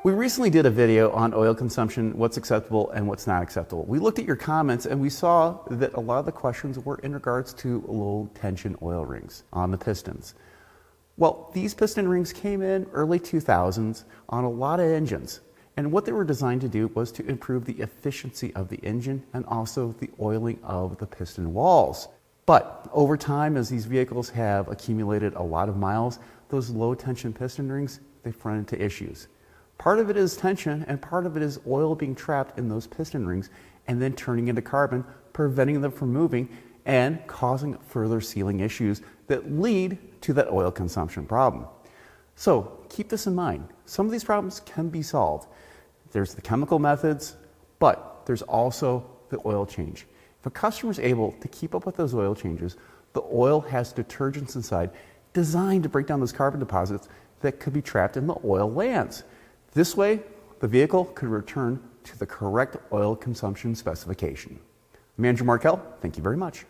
We recently did a video on oil consumption, what's acceptable and what's not acceptable. We looked at your comments and we saw that a lot of the questions were in regards to low tension oil rings on the pistons. Well, these piston rings came in early 2000s on a lot of engines. And what they were designed to do was to improve the efficiency of the engine and also the oiling of the piston walls. But over time, as these vehicles have accumulated a lot of miles, those low tension piston rings, they've run into issues. Part of it is tension and part of it is oil being trapped in those piston rings and then turning into carbon, preventing them from moving and causing further sealing issues that lead to that oil consumption problem. So keep this in mind. Some of these problems can be solved. There's the chemical methods, but there's also the oil change. If a customer is able to keep up with those oil changes, the oil has detergents inside designed to break down those carbon deposits that could be trapped in the oil lands. This way, the vehicle could return to the correct oil consumption specification. I'm Andrew Markell. Thank you very much.